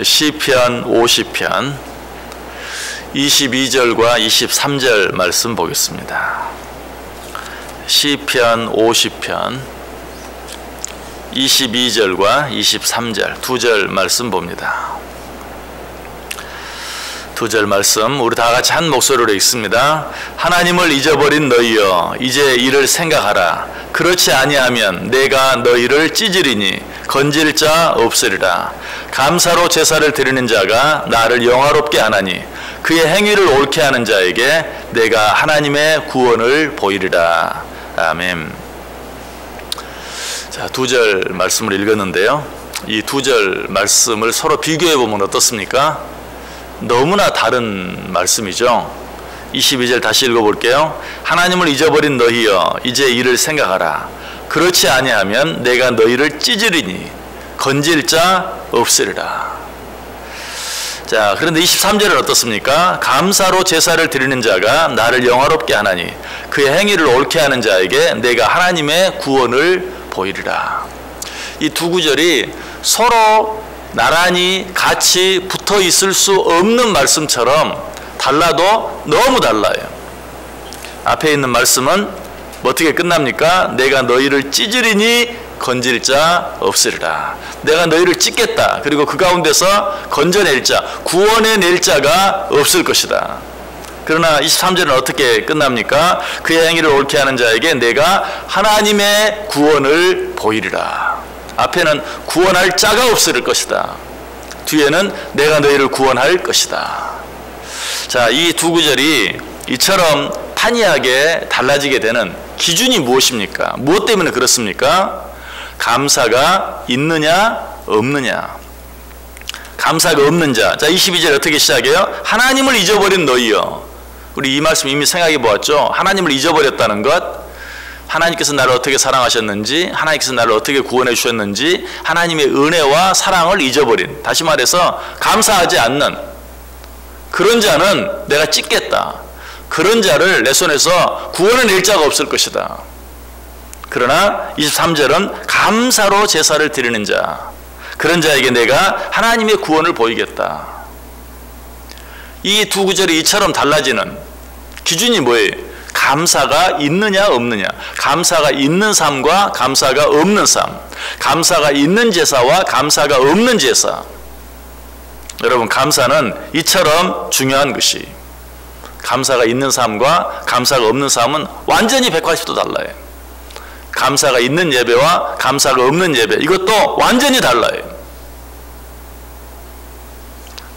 시편 50편 22절과 23절 말씀 보겠습니다. 시편 50편 22절과 23절 두 절 말씀 봅니다. 두 절 말씀 우리 다 같이 한 목소리로 읽습니다. 하나님을 잊어버린 너희여 이제 이를 생각하라. 그렇지 아니하면 내가 너희를 찢으리니 건질 자 없으리라. 감사로 제사를 드리는 자가 나를 영화롭게 하나니 그의 행위를 옳게 하는 자에게 내가 하나님의 구원을 보이리라. 아멘. 자, 두 절 말씀을 읽었는데요. 이 두 절 말씀을 서로 비교해 보면 어떻습니까? 너무나 다른 말씀이죠. 22절 다시 읽어볼게요. 하나님을 잊어버린 너희여 이제 이를 생각하라. 그렇지 아니하면 내가 너희를 찢으리니 건질 자 없으리라. 자, 그런데 23절은 어떻습니까? 감사로 제사를 드리는 자가 나를 영화롭게 하나니 그의 행위를 옳게 하는 자에게 내가 하나님의 구원을 보이리라. 이 두 구절이 서로 나란히 같이 붙어 있을 수 없는 말씀처럼 달라도 너무 달라요. 앞에 있는 말씀은 어떻게 끝납니까? 내가 너희를 찢으리니 건질 자 없으리라. 내가 너희를 찢겠다. 그리고 그 가운데서 건져낼 자, 구원해낼 자가 없을 것이다. 그러나 23절은 어떻게 끝납니까? 그의 행위를 옳게 하는 자에게 내가 하나님의 구원을 보이리라. 앞에는 구원할 자가 없을 것이다. 뒤에는 내가 너희를 구원할 것이다. 자, 이 두 구절이 이처럼 판이하게 달라지게 되는 기준이 무엇입니까? 무엇 때문에 그렇습니까? 감사가 있느냐 없느냐. 감사가 없는 자. 자, 22절 어떻게 시작해요? 하나님을 잊어버린 너희여. 우리 이 말씀 이미 생각해 보았죠? 하나님을 잊어버렸다는 것, 하나님께서 나를 어떻게 사랑하셨는지, 하나님께서 나를 어떻게 구원해 주셨는지, 하나님의 은혜와 사랑을 잊어버린, 다시 말해서 감사하지 않는 그런 자는 내가 찢겠다. 그런 자를 내 손에서 구원해낼 자가 없을 것이다. 그러나 23절은 감사로 제사를 드리는 자, 그런 자에게 내가 하나님의 구원을 보이겠다. 이 두 구절이 이처럼 달라지는 기준이 뭐예요? 감사가 있느냐 없느냐. 감사가 있는 삶과 감사가 없는 삶. 감사가 있는 제사와 감사가 없는 제사. 여러분, 감사는 이처럼 중요한 것이, 감사가 있는 삶과 감사가 없는 삶은 완전히 180도 달라요. 감사가 있는 예배와 감사가 없는 예배, 이것도 완전히 달라요.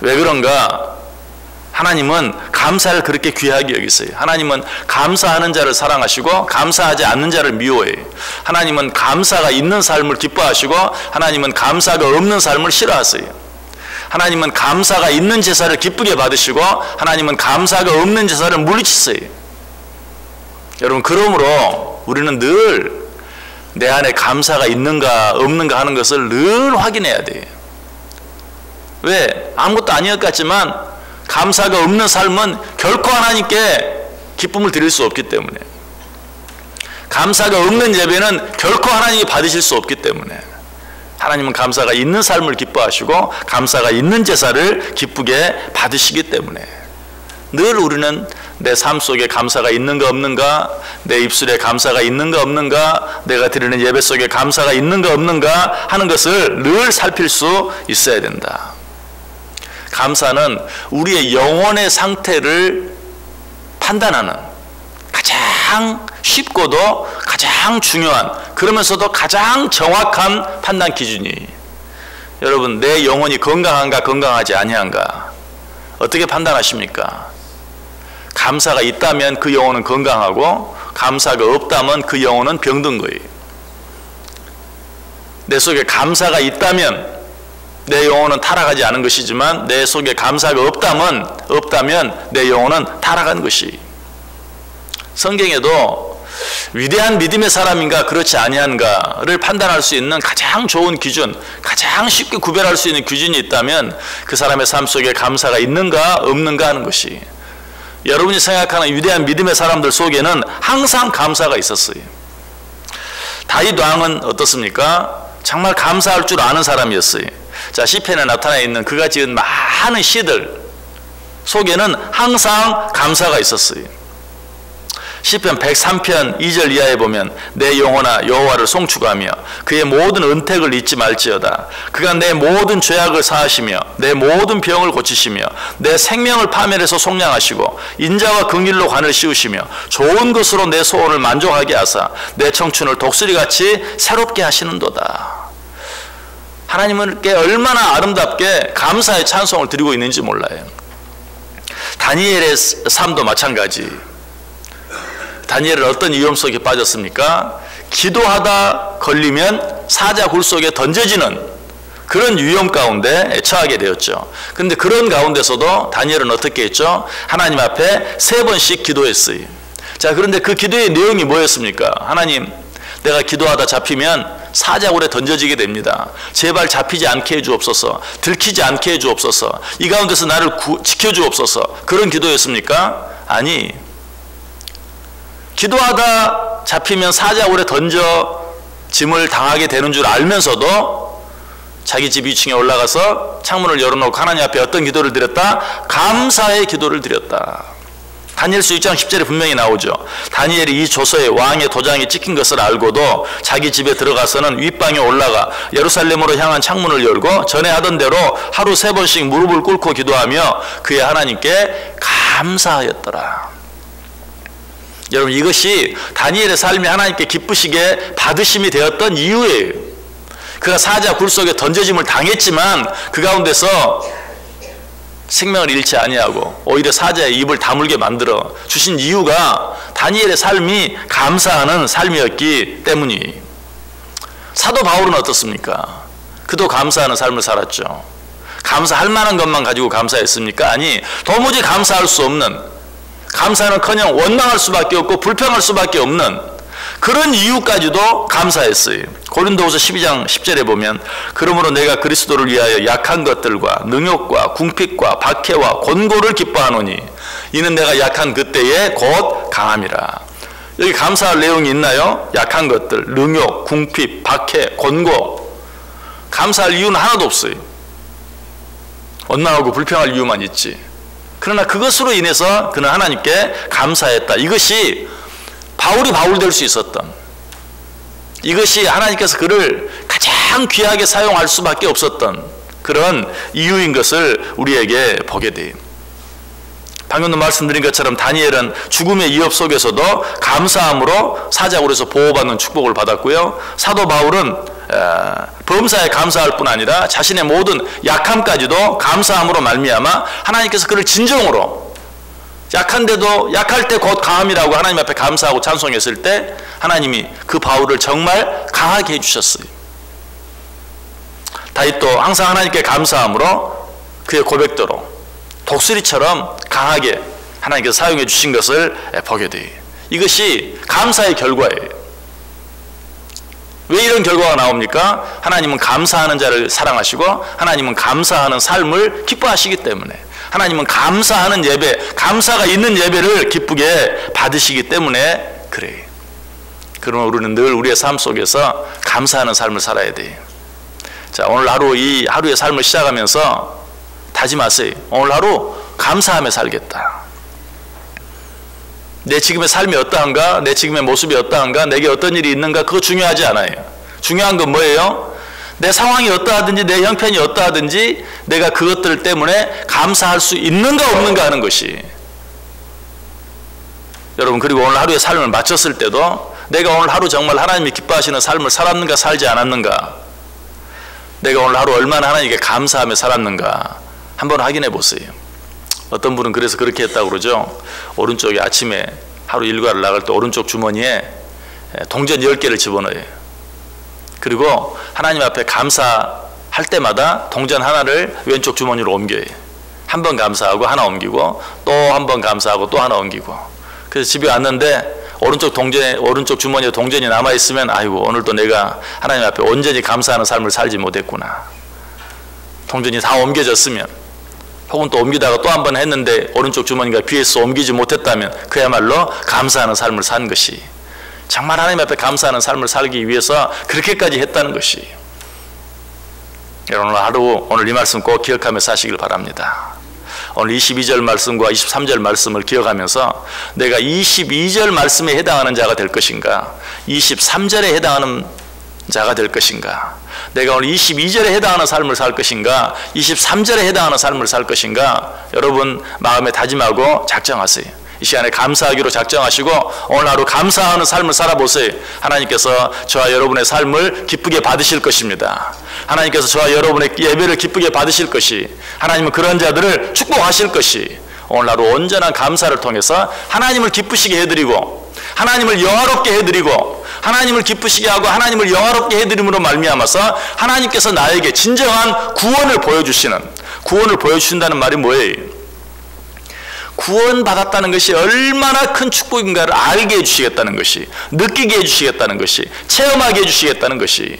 왜 그런가? 하나님은 감사를 그렇게 귀하게 여기세요. 하나님은 감사하는 자를 사랑하시고 감사하지 않는 자를 미워해요. 하나님은 감사가 있는 삶을 기뻐하시고 하나님은 감사가 없는 삶을 싫어하세요. 하나님은 감사가 있는 제사를 기쁘게 받으시고 하나님은 감사가 없는 제사를 물리치세요. 여러분, 그러므로 우리는 늘 내 안에 감사가 있는가 없는가 하는 것을 늘 확인해야 돼요. 왜? 아무것도 아닌 것 같지만 감사가 없는 삶은 결코 하나님께 기쁨을 드릴 수 없기 때문에, 감사가 없는 예배는 결코 하나님이 받으실 수 없기 때문에, 하나님은 감사가 있는 삶을 기뻐하시고 감사가 있는 제사를 기쁘게 받으시기 때문에 늘 우리는 내 삶 속에 감사가 있는가 없는가, 내 입술에 감사가 있는가 없는가, 내가 드리는 예배 속에 감사가 있는가 없는가 하는 것을 늘 살필 수 있어야 된다. 감사는 우리의 영혼의 상태를 판단하는 가장 쉽고도 가장 중요한, 그러면서도 가장 정확한 판단 기준이, 여러분, 내 영혼이 건강한가 건강하지 아니한가 어떻게 판단하십니까? 감사가 있다면 그 영혼은 건강하고 감사가 없다면 그 영혼은 병든 거예요. 내 속에 감사가 있다면 내 영혼은 타락하지 않은 것이지만 내 속에 감사가 없다면 내 영혼은 타락한 것이. 성경에도 위대한 믿음의 사람인가 그렇지 아니한가를 판단할 수 있는 가장 좋은 기준, 가장 쉽게 구별할 수 있는 기준이 있다면 그 사람의 삶 속에 감사가 있는가 없는가 하는 것이. 여러분이 생각하는 위대한 믿음의 사람들 속에는 항상 감사가 있었어요. 다윗 왕은 어떻습니까? 정말 감사할 줄 아는 사람이었어요. 자, 시편에 나타나 있는 그가 지은 많은 시들 속에는 항상 감사가 있었어요. 시편 103편 2절 이하에 보면 내 영혼아 여호와를 송축하며 그의 모든 은택을 잊지 말지어다. 그가 내 모든 죄악을 사하시며 내 모든 병을 고치시며 내 생명을 파멸해서 속량하시고 인자와 긍휼로 관을 씌우시며 좋은 것으로 내 소원을 만족하게 하사 내 청춘을 독수리같이 새롭게 하시는도다. 하나님께 얼마나 아름답게 감사의 찬송을 드리고 있는지 몰라요. 다니엘의 삶도 마찬가지. 다니엘은 어떤 위험 속에 빠졌습니까? 기도하다 걸리면 사자 굴 속에 던져지는 그런 위험 가운데 처하게 되었죠. 그런데 그런 가운데서도 다니엘은 어떻게 했죠? 하나님 앞에 3번씩 기도했어요. 자, 그런데 그 기도의 내용이 뭐였습니까? 하나님, 내가 기도하다 잡히면 사자굴에 던져지게 됩니다. 제발 잡히지 않게 해주옵소서. 들키지 않게 해주옵소서. 이 가운데서 나를 지켜주옵소서. 그런 기도였습니까? 아니, 기도하다 잡히면 사자굴에 던져짐을 당하게 되는 줄 알면서도 자기 집 2층에 올라가서 창문을 열어놓고 하나님 앞에 어떤 기도를 드렸다? 감사의 기도를 드렸다. 다니엘서 6장 10절에 분명히 나오죠. 다니엘이 이 조서에 왕의 도장이 찍힌 것을 알고도 자기 집에 들어가서는 윗방에 올라가 예루살렘으로 향한 창문을 열고 전에 하던 대로 하루 3번씩 무릎을 꿇고 기도하며 그의 하나님께 감사하였더라. 여러분, 이것이 다니엘의 삶이 하나님께 기쁘시게 받으심이 되었던 이유예요. 그가 사자 굴 속에 던져짐을 당했지만 그 가운데서 생명을 잃지 아니하고 오히려 사자의 입을 다물게 만들어 주신 이유가 다니엘의 삶이 감사하는 삶이었기 때문이. 사도 바울은 어떻습니까? 그도 감사하는 삶을 살았죠. 감사할 만한 것만 가지고 감사했습니까? 아니, 도무지 감사할 수 없는, 감사는커녕 원망할 수밖에 없고 불평할 수밖에 없는 그런 이유까지도 감사했어요. 고린도후서 12장 10절에 보면 그러므로 내가 그리스도를 위하여 약한 것들과 능욕과 궁핍과 박해와 곤고를 기뻐하노니 이는 내가 약한 그때에 곧 강함이라. 여기 감사할 내용이 있나요? 약한 것들, 능욕, 궁핍, 박해, 곤고. 감사할 이유는 하나도 없어요. 원망하고 불평할 이유만 있지. 그러나 그것으로 인해서 그는 하나님께 감사했다. 이것이 바울이 바울 될 수 있었던, 이것이 하나님께서 그를 가장 귀하게 사용할 수밖에 없었던 그런 이유인 것을 우리에게 보게 돼요. 방금도 말씀드린 것처럼 다니엘은 죽음의 위협 속에서도 감사함으로 사자굴에서 보호받는 축복을 받았고요. 사도 바울은 범사에 감사할 뿐 아니라 자신의 모든 약함까지도 감사함으로 말미암아 하나님께서 그를 진정으로, 약한데도 약할 때 곧 강함이라고 하나님 앞에 감사하고 찬송했을 때 하나님이 그 바울을 정말 강하게 해주셨어요. 다윗도 항상 하나님께 감사함으로 그의 고백대로 독수리처럼 강하게 하나님께서 사용해 주신 것을 보게 돼요. 이것이 감사의 결과예요. 왜 이런 결과가 나옵니까? 하나님은 감사하는 자를 사랑하시고 하나님은 감사하는 삶을 기뻐하시기 때문에, 하나님은 감사하는 예배, 감사가 있는 예배를 기쁘게 받으시기 때문에 그래요. 그러면 우리는 늘 우리의 삶 속에서 감사하는 삶을 살아야 돼요. 자, 오늘 하루, 이 하루의 삶을 시작하면서 다짐하세요. 오늘 하루 감사하며 살겠다. 내 지금의 삶이 어떠한가? 내 지금의 모습이 어떠한가? 내게 어떤 일이 있는가? 그거 중요하지 않아요. 중요한 건 뭐예요? 내 상황이 어떠하든지 내 형편이 어떠하든지 내가 그것들 때문에 감사할 수 있는가 없는가 하는 것이. 여러분, 그리고 오늘 하루의 삶을 마쳤을 때도 내가 오늘 하루 정말 하나님이 기뻐하시는 삶을 살았는가 살지 않았는가, 내가 오늘 하루 얼마나 하나님께 감사하며 살았는가 한번 확인해 보세요. 어떤 분은 그래서 그렇게 했다고 그러죠. 오른쪽에 아침에 하루 일과를 나갈 때 오른쪽 주머니에 동전 10개를 집어넣어요. 그리고 하나님 앞에 감사할 때마다 동전 하나를 왼쪽 주머니로 옮겨요. 한 번 감사하고 하나 옮기고 또 한 번 감사하고 또 하나 옮기고. 그래서 집에 왔는데 오른쪽 주머니에 동전이 남아있으면 아이고, 오늘도 내가 하나님 앞에 온전히 감사하는 삶을 살지 못했구나. 동전이 다 옮겨졌으면, 혹은 또 옮기다가 또 한 번 했는데 오른쪽 주머니가 비해서 옮기지 못했다면 그야말로 감사하는 삶을 산 것이, 정말 하나님 앞에 감사하는 삶을 살기 위해서 그렇게까지 했다는 것이. 여러분 하루 오늘 이 말씀 꼭 기억하면서 사시길 바랍니다. 오늘 22절 말씀과 23절 말씀을 기억하면서 내가 22절 말씀에 해당하는 자가 될 것인가, 23절에 해당하는 자가 될 것인가, 내가 오늘 22절에 해당하는 삶을 살 것인가, 23절에 해당하는 삶을 살 것인가, 여러분 마음에 다짐하고 작정하세요. 이 시간에 감사하기로 작정하시고 오늘 하루 감사하는 삶을 살아보세요. 하나님께서 저와 여러분의 삶을 기쁘게 받으실 것입니다. 하나님께서 저와 여러분의 예배를 기쁘게 받으실 것이, 하나님은 그런 자들을 축복하실 것이, 오늘 하루 온전한 감사를 통해서 하나님을 기쁘시게 해드리고 하나님을 영화롭게 해드리고 하나님을 기쁘시게 하고 하나님을 영화롭게 해드림으로 말미암아서 하나님께서 나에게 진정한 구원을 보여주신다는 말이 뭐예요? 구원받았다는 것이 얼마나 큰 축복인가를 알게 해주시겠다는 것이, 느끼게 해주시겠다는 것이, 체험하게 해주시겠다는 것이,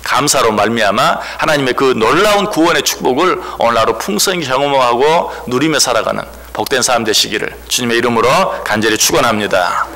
감사로 말미암아 하나님의 그 놀라운 구원의 축복을 오늘 하루 풍성히 경험하고 누리며 살아가는 복된 삶 되시기를 주님의 이름으로 간절히 축원합니다.